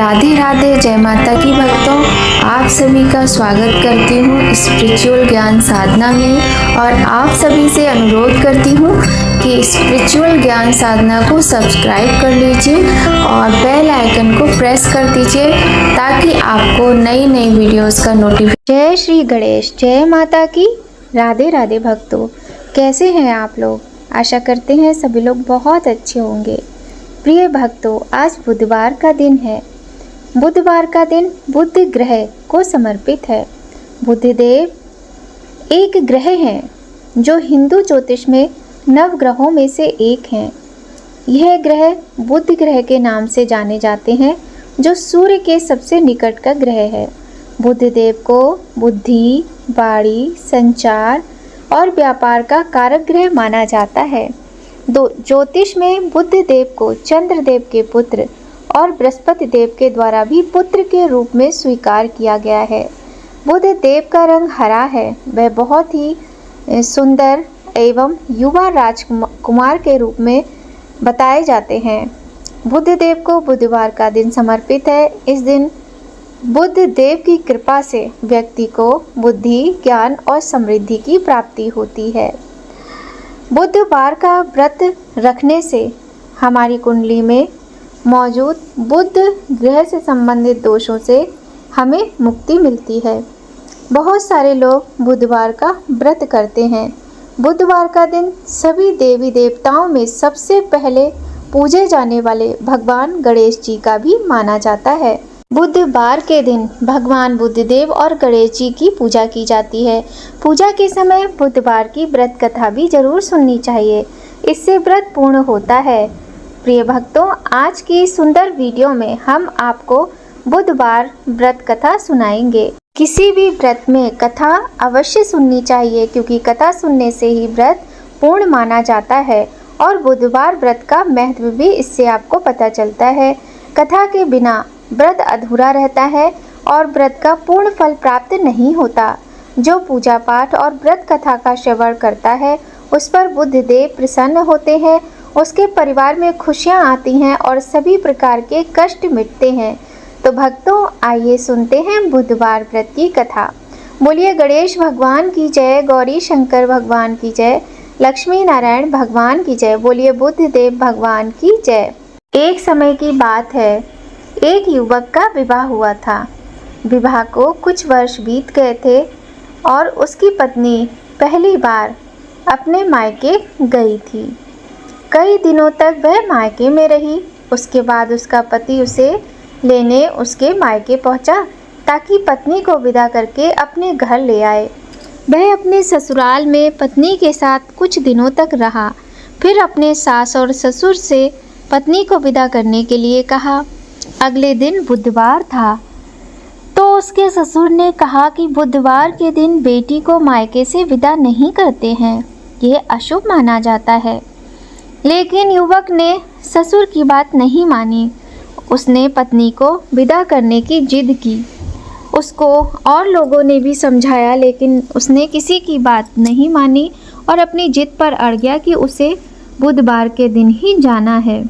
राधे राधे, जय माता की भक्तों। आप सभी का स्वागत करती हूँ स्पिरिचुअल ज्ञान साधना में और आप सभी से अनुरोध करती हूँ कि स्पिरिचुअल ज्ञान साधना को सब्सक्राइब कर लीजिए और बेल आइकन को प्रेस कर दीजिए ताकि आपको नई नई वीडियोस का नोटिफिकेशन। जय श्री गणेश, जय माता की। राधे राधे भक्तों, कैसे हैं आप लोग? आशा करते हैं सभी लोग बहुत अच्छे होंगे। प्रिय भक्तों, आज बुधवार का दिन है। बुधवार का दिन बुध ग्रह को समर्पित है। बुधदेव एक ग्रह हैं जो हिंदू ज्योतिष में नव ग्रहों में से एक हैं। यह ग्रह बुध ग्रह के नाम से जाने जाते हैं जो सूर्य के सबसे निकट का ग्रह है। बुधदेव को बुद्धि, वाणी, संचार और व्यापार का कारक ग्रह माना जाता है। ज्योतिष में बुध देव को चंद्रदेव के पुत्र और बृहस्पति देव के द्वारा भी पुत्र के रूप में स्वीकार किया गया है। बुध देव का रंग हरा है। वह बहुत ही सुंदर एवं युवा राजकुमार के रूप में बताए जाते हैं। बुध देव को बुधवार का दिन समर्पित है। इस दिन बुध देव की कृपा से व्यक्ति को बुद्धि, ज्ञान और समृद्धि की प्राप्ति होती है। बुधवार का व्रत रखने से हमारी कुंडली में मौजूद बुध ग्रह से संबंधित दोषों से हमें मुक्ति मिलती है। बहुत सारे लोग बुधवार का व्रत करते हैं। बुधवार का दिन सभी देवी देवताओं में सबसे पहले पूजे जाने वाले भगवान गणेश जी का भी माना जाता है। बुधवार के दिन भगवान बुद्धदेव और गणेश जी की पूजा की जाती है। पूजा के समय बुधवार की व्रत कथा भी जरूर सुननी चाहिए, इससे व्रत पूर्ण होता है। प्रिय भक्तों, आज की सुंदर वीडियो में हम आपको बुधवार व्रत कथा सुनाएंगे। किसी भी व्रत में कथा अवश्य सुननी चाहिए क्योंकि कथा सुनने से ही व्रत पूर्ण माना जाता है और बुधवार व्रत का महत्व भी इससे आपको पता चलता है। कथा के बिना व्रत अधूरा रहता है और व्रत का पूर्ण फल प्राप्त नहीं होता। जो पूजा पाठ और व्रत कथा का श्रवण करता है उस पर बुधदेव प्रसन्न होते हैं, उसके परिवार में खुशियां आती हैं और सभी प्रकार के कष्ट मिटते हैं। तो भक्तों, आइए सुनते हैं बुधवार व्रत की कथा। बोलिए गणेश भगवान की जय, गौरी शंकर भगवान की जय, लक्ष्मी नारायण भगवान की जय। बोलिए बुधदेव भगवान की जय। एक समय की बात है, एक युवक का विवाह हुआ था। विवाह को कुछ वर्ष बीत गए थे और उसकी पत्नी पहली बार अपने मायके गई थी। कई दिनों तक वह मायके में रही। उसके बाद उसका पति उसे लेने उसके मायके पहुंचा ताकि पत्नी को विदा करके अपने घर ले आए। वह अपने ससुराल में पत्नी के साथ कुछ दिनों तक रहा, फिर अपने सास और ससुर से पत्नी को विदा करने के लिए कहा। अगले दिन बुधवार था तो उसके ससुर ने कहा कि बुधवार के दिन बेटी को मायके से विदा नहीं करते हैं, ये अशुभ माना जाता है। लेकिन युवक ने ससुर की बात नहीं मानी। उसने पत्नी को विदा करने की जिद की। उसको और लोगों ने भी समझाया लेकिन उसने किसी की बात नहीं मानी और अपनी जिद पर अड़ गया कि उसे बुधवार के दिन ही जाना है।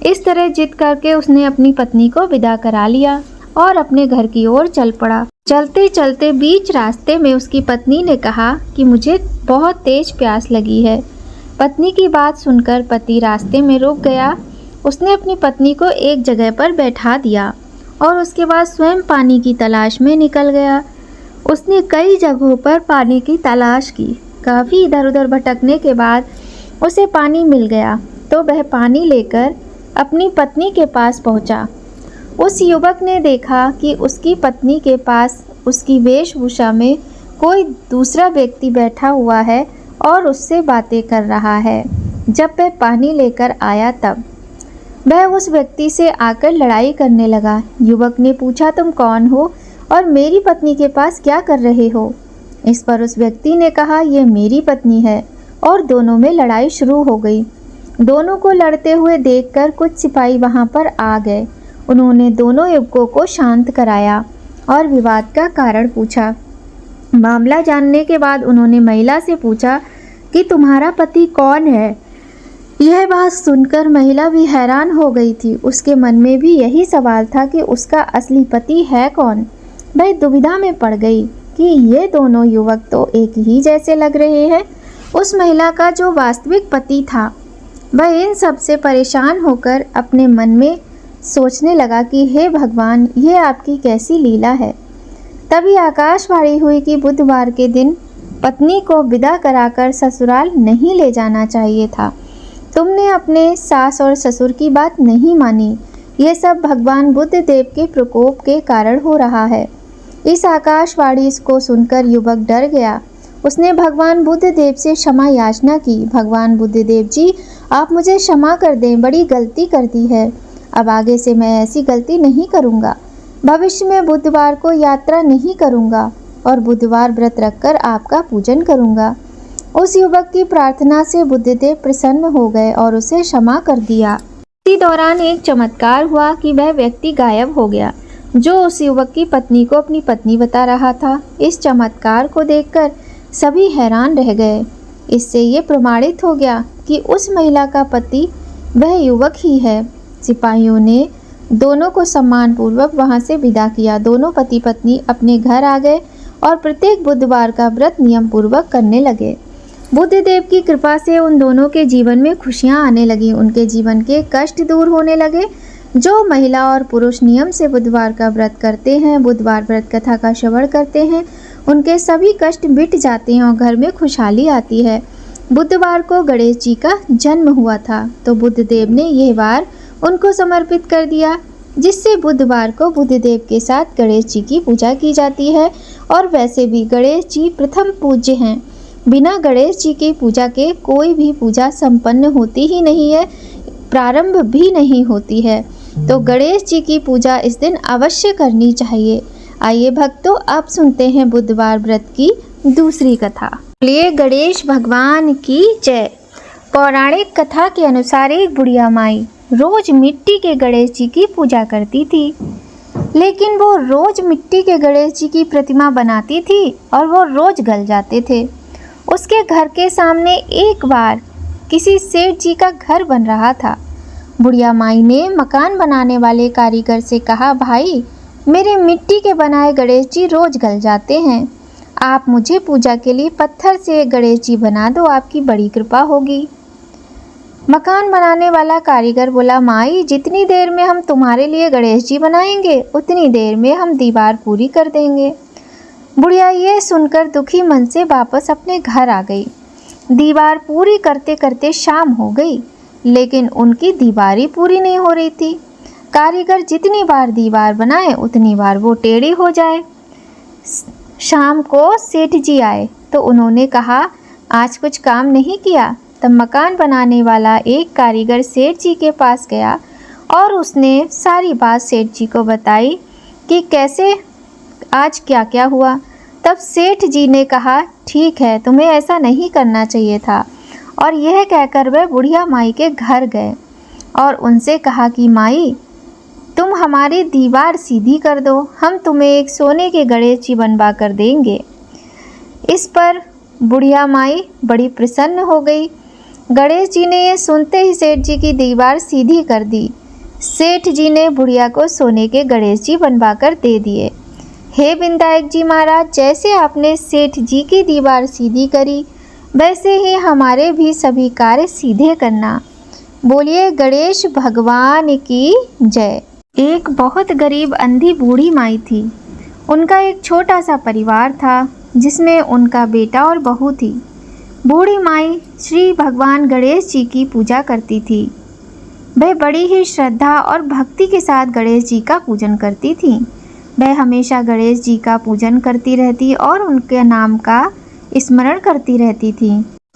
इस तरह जिद करके उसने अपनी पत्नी को विदा करा लिया और अपने घर की ओर चल पड़ा। चलते चलते बीच रास्ते में उसकी पत्नी ने कहा कि मुझे बहुत तेज प्यास लगी है। पत्नी की बात सुनकर पति रास्ते में रुक गया। उसने अपनी पत्नी को एक जगह पर बैठा दिया और उसके बाद स्वयं पानी की तलाश में निकल गया। उसने कई जगहों पर पानी की तलाश की। काफ़ी इधर उधर भटकने के बाद उसे पानी मिल गया तो वह पानी लेकर अपनी पत्नी के पास पहुंचा। उस युवक ने देखा कि उसकी पत्नी के पास उसकी वेशभूषा में कोई दूसरा व्यक्ति बैठा हुआ है और उससे बातें कर रहा है। जब वह पानी लेकर आया तब वह उस व्यक्ति से आकर लड़ाई करने लगा। युवक ने पूछा, तुम कौन हो और मेरी पत्नी के पास क्या कर रहे हो? इस पर उस व्यक्ति ने कहा, यह मेरी पत्नी है, और दोनों में लड़ाई शुरू हो गई। दोनों को लड़ते हुए देखकर कुछ सिपाही वहां पर आ गए। उन्होंने दोनों युवकों को शांत कराया और विवाद का कारण पूछा। मामला जानने के बाद उन्होंने महिला से पूछा कि तुम्हारा पति कौन है? यह बात सुनकर महिला भी हैरान हो गई थी। उसके मन में भी यही सवाल था कि उसका असली पति है कौन। वह दुविधा में पड़ गई कि ये दोनों युवक तो एक ही जैसे लग रहे हैं। उस महिला का जो वास्तविक पति था वह इन सब से परेशान होकर अपने मन में सोचने लगा कि हे भगवान, ये आपकी कैसी लीला है। तभी आकाशवाणी हुई कि बुधवार के दिन पत्नी को विदा कराकर ससुराल नहीं ले जाना चाहिए था। तुमने अपने सास और ससुर की बात नहीं मानी। ये सब भगवान बुद्ध देव के प्रकोप के कारण हो रहा है। इस आकाशवाणी को सुनकर युवक डर गया। उसने भगवान बुद्ध देव से क्षमा याचना की। भगवान बुद्ध देव जी, आप मुझे क्षमा कर दें, बड़ी गलती कर दी है। अब आगे से मैं ऐसी गलती नहीं करूँगा। भविष्य में बुधवार को यात्रा नहीं करूँगा और बुधवार व्रत रखकर आपका पूजन करूँगा। उस युवक की प्रार्थना से बुद्धदेव प्रसन्न हो गए और उसे क्षमा कर दिया। इसी दौरान एक चमत्कार हुआ कि वह व्यक्ति गायब हो गया जो उस युवक की पत्नी को अपनी पत्नी बता रहा था। इस चमत्कार को देखकर सभी हैरान रह गए। इससे ये प्रमाणित हो गया कि उस महिला का पति वह युवक ही है। सिपाहियों ने दोनों को सम्मानपूर्वक वहां से विदा किया। दोनों पति पत्नी अपने घर आ गए और प्रत्येक बुधवार का व्रत नियम पूर्वक करने लगे। बुद्ध देव की कृपा से उन दोनों के जीवन में खुशियां आने लगी। उनके जीवन के कष्ट दूर होने लगे। जो महिला और पुरुष नियम से बुधवार का व्रत करते हैं, बुधवार व्रत कथा का श्रवण करते हैं, उनके सभी कष्ट मिट जाते हैं और घर में खुशहाली आती है। बुधवार को गणेश जी का जन्म हुआ था, तो बुद्ध देव ने यह वार उनको समर्पित कर दिया, जिससे बुधवार को बुद्ध देव के साथ गणेश जी की पूजा की जाती है। और वैसे भी गणेश जी प्रथम पूज्य हैं। बिना गणेश जी की पूजा के कोई भी पूजा संपन्न होती ही नहीं है, प्रारंभ भी नहीं होती है। तो गणेश जी की पूजा इस दिन अवश्य करनी चाहिए। आइए भक्तों, अब सुनते हैं बुधवार व्रत की दूसरी कथा। बोलिए गणेश भगवान की जय। पौराणिक कथा के अनुसार एक बुढ़िया माई रोज मिट्टी के गणेश जी की पूजा करती थी, लेकिन वो रोज मिट्टी के गणेश जी की प्रतिमा बनाती थी और वो रोज गल जाते थे। उसके घर के सामने एक बार किसी सेठ जी का घर बन रहा था। बुढ़िया माई ने मकान बनाने वाले कारीगर से कहा, भाई मेरे मिट्टी के बनाए गणेश जी रोज गल जाते हैं, आप मुझे पूजा के लिए पत्थर से गणेश जी बना दो, आपकी बड़ी कृपा होगी। मकान बनाने वाला कारीगर बोला, माई जितनी देर में हम तुम्हारे लिए गणेश जी बनाएंगे उतनी देर में हम दीवार पूरी कर देंगे। बुढ़िया ये सुनकर दुखी मन से वापस अपने घर आ गई। दीवार पूरी करते करते शाम हो गई, लेकिन उनकी दीवार ही पूरी नहीं हो रही थी। कारीगर जितनी बार दीवार बनाए उतनी बार वो टेढ़ी हो जाए। शाम को सेठ जी आए तो उन्होंने कहा, आज कुछ काम नहीं किया। तब मकान बनाने वाला एक कारीगर सेठ जी के पास गया और उसने सारी बात सेठ जी को बताई कि कैसे आज क्या क्या हुआ। तब सेठ जी ने कहा, ठीक है, तुम्हें ऐसा नहीं करना चाहिए था। और यह कहकर वह बुढ़िया माई के घर गए और उनसे कहा कि माई तुम हमारी दीवार सीधी कर दो, हम तुम्हें एक सोने के गणेश जी बनवा कर देंगे। इस पर बुढ़िया माई बड़ी प्रसन्न हो गई। गणेश जी ने यह सुनते ही सेठ जी की दीवार सीधी कर दी। सेठ जी ने बुढ़िया को सोने के गणेश जी बनवा कर दे दिए। हे विनायक जी महाराज, जैसे आपने सेठ जी की दीवार सीधी करी वैसे ही हमारे भी सभी कार्य सीधे करना। बोलिए गणेश भगवान की जय। एक बहुत गरीब अंधी बूढ़ी माई थी। उनका एक छोटा सा परिवार था जिसमें उनका बेटा और बहू थी। बूढ़ी माई श्री भगवान गणेश जी की पूजा करती थी। वह बड़ी ही श्रद्धा और भक्ति के साथ गणेश जी का पूजन करती थी। वह हमेशा गणेश जी का पूजन करती रहती और उनके नाम का स्मरण करती रहती थी।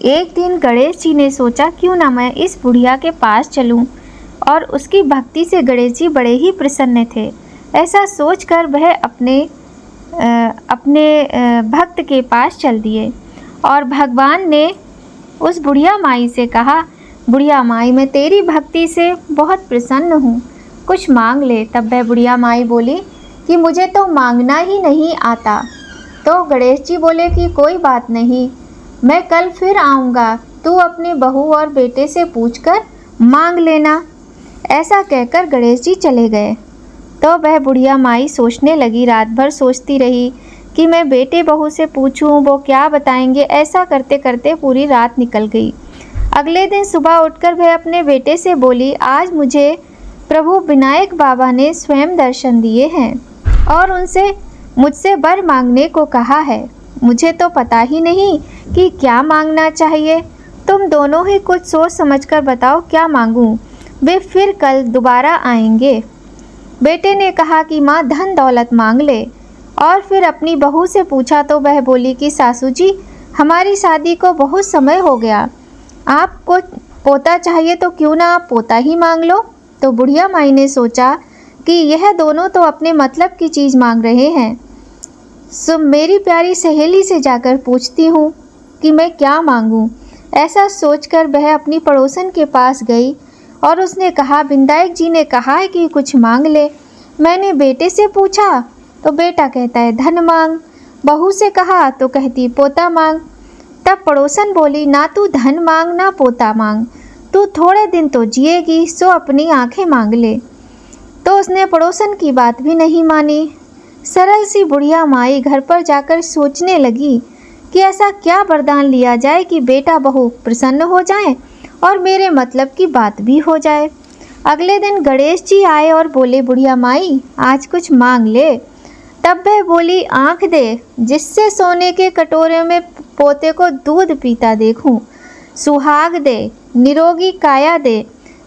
एक दिन गणेश जी ने सोचा, क्यों ना मैं इस बुढ़िया के पास चलूं, और उसकी भक्ति से गणेश जी बड़े ही प्रसन्न थे। ऐसा सोचकर वह अपने भक्त के पास चल दिए और भगवान ने उस बुढ़िया माई से कहा, बुढ़िया माई मैं तेरी भक्ति से बहुत प्रसन्न हूँ, कुछ मांग ले। तब वह बुढ़िया माई बोली कि मुझे तो मांगना ही नहीं आता। तो गणेश जी बोले कि कोई बात नहीं, मैं कल फिर आऊँगा, तू अपनी बहू और बेटे से पूछकर मांग लेना। ऐसा कहकर गणेश जी चले गए। तो वह बुढ़िया माई सोचने लगी, रात भर सोचती रही कि मैं बेटे बहू से पूछूं, वो क्या बताएंगे। ऐसा करते करते पूरी रात निकल गई। अगले दिन सुबह उठकर वह अपने बेटे से बोली, आज मुझे प्रभु विनायक बाबा ने स्वयं दर्शन दिए हैं और उनसे मुझसे वर मांगने को कहा है। मुझे तो पता ही नहीं कि क्या मांगना चाहिए। तुम दोनों ही कुछ सोच समझकर बताओ क्या मांगूं। वे फिर कल दोबारा आएंगे। बेटे ने कहा कि माँ धन दौलत मांग ले। और फिर अपनी बहू से पूछा तो वह बोली कि सासू जी, हमारी शादी को बहुत समय हो गया, आपको पोता चाहिए तो क्यों ना आप पोता ही मांग लो। तो बुढ़िया माई ने सोचा कि यह दोनों तो अपने मतलब की चीज़ मांग रहे हैं, सो मेरी प्यारी सहेली से जाकर पूछती हूँ कि मैं क्या मांगूँ। ऐसा सोचकर वह अपनी पड़ोसन के पास गई और उसने कहा, विनायक जी ने कहा है कि कुछ मांग ले। मैंने बेटे से पूछा तो बेटा कहता है धन मांग, बहू से कहा तो कहती पोता मांग। तब पड़ोसन बोली, ना तू धन मांग ना पोता मांग, तू थोड़े दिन तो जिएगी, सो अपनी आंखें मांग ले। तो उसने पड़ोसन की बात भी नहीं मानी। सरल सी बुढ़िया माई घर पर जाकर सोचने लगी कि ऐसा क्या वरदान लिया जाए कि बेटा बहू प्रसन्न हो जाएं और मेरे मतलब की बात भी हो जाए। अगले दिन गणेश जी आए और बोले, बुढ़िया माई आज कुछ मांग ले। तब वह बोली, आंख दे जिससे सोने के कटोरे में पोते को दूध पीता देखूं, सुहाग दे, निरोगी काया दे,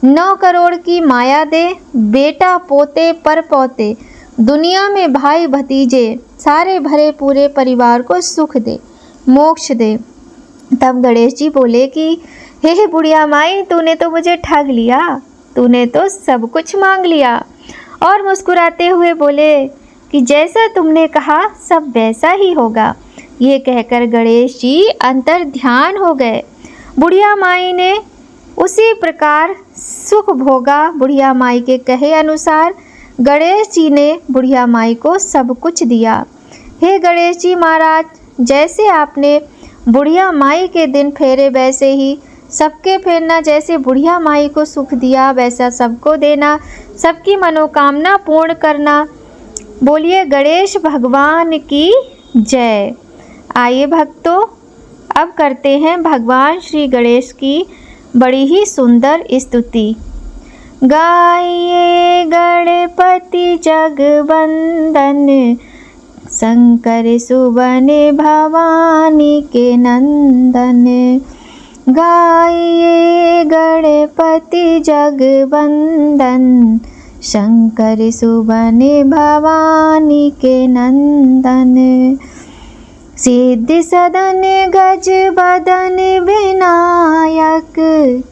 9 करोड़ की माया दे, बेटा पोते पर पोते, दुनिया में भाई भतीजे, सारे भरे पूरे परिवार को सुख दे, मोक्ष दे। तब गणेश जी बोले कि हे बुढ़िया माई, तूने तो मुझे ठग लिया, तूने तो सब कुछ मांग लिया। और मुस्कुराते हुए बोले कि जैसा तुमने कहा सब वैसा ही होगा। ये कहकर गणेश जी अंतर ध्यान हो गए। बुढ़िया माई ने उसी प्रकार सुख भोगा। बुढ़िया माई के कहे अनुसार गणेश जी ने बुढ़िया माई को सब कुछ दिया। हे गणेश जी महाराज, जैसे आपने बुढ़िया माई के दिन फेरे वैसे ही सबके फेरना, जैसे बुढ़िया माई को सुख दिया वैसा सबको देना, सबकी मनोकामना पूर्ण करना। बोलिए गणेश भगवान की जय। आइए भक्तों, अब करते हैं भगवान श्री गणेश की बड़ी ही सुंदर स्तुति। गाइए गणपति जगवंदन, शंकर सुवन भवानी के नंदन। गाइए गणपति जगवंदन, शंकर सुवन भवानी के नंदन। सिद्धि सदन गज बदन विनायक,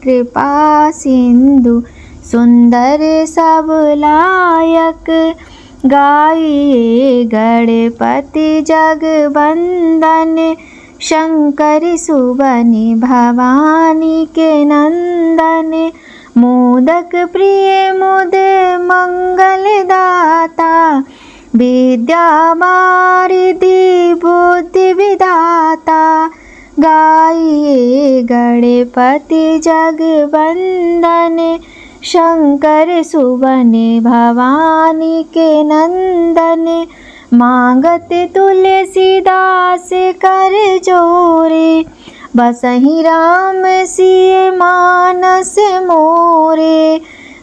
कृपा सिंधु सुंदर सब लायक। गाइए गणपति जगवंदन, शंकर सुवन भवानी के नंदन। मोदक प्रिय मुद मंगल दाता, विद्या वारिधि बुद्धि विधाता। गाइए गणपति जगवंदन, शंकर सुवन भवानी के नंदन। मांगत तुलसीदास कर जोरे, बसहि राम सिय मानस मोरे।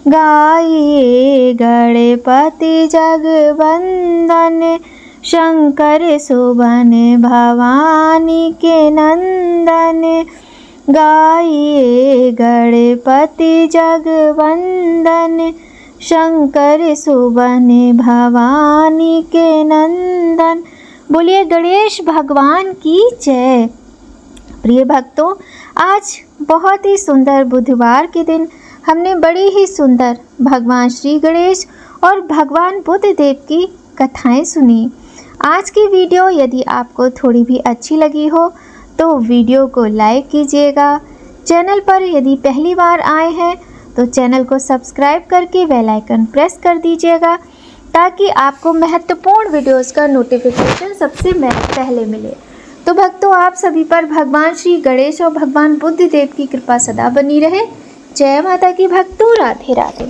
गाइए गणपति जगवंदन, शंकर सुवन भवानी के नंदन। गाइए गणपति जगवंदन, शंकर सुवन भवानी के नंदन। बोलिए गणेश भगवान की जय। प्रिय भक्तों, आज बहुत ही सुंदर बुधवार के दिन हमने बड़ी ही सुंदर भगवान श्री गणेश और भगवान बुद्ध देव की कथाएं सुनी। आज की वीडियो यदि आपको थोड़ी भी अच्छी लगी हो तो वीडियो को लाइक कीजिएगा। चैनल पर यदि पहली बार आए हैं तो चैनल को सब्सक्राइब करके बेल आइकन प्रेस कर दीजिएगा, ताकि आपको महत्वपूर्ण वीडियोस का नोटिफिकेशन सबसे पहले मिले। तो भक्तों, आप सभी पर भगवान श्री गणेश और भगवान बुद्ध देव की कृपा सदा बनी रहे। जय माता की भक्तों, राधे राधे।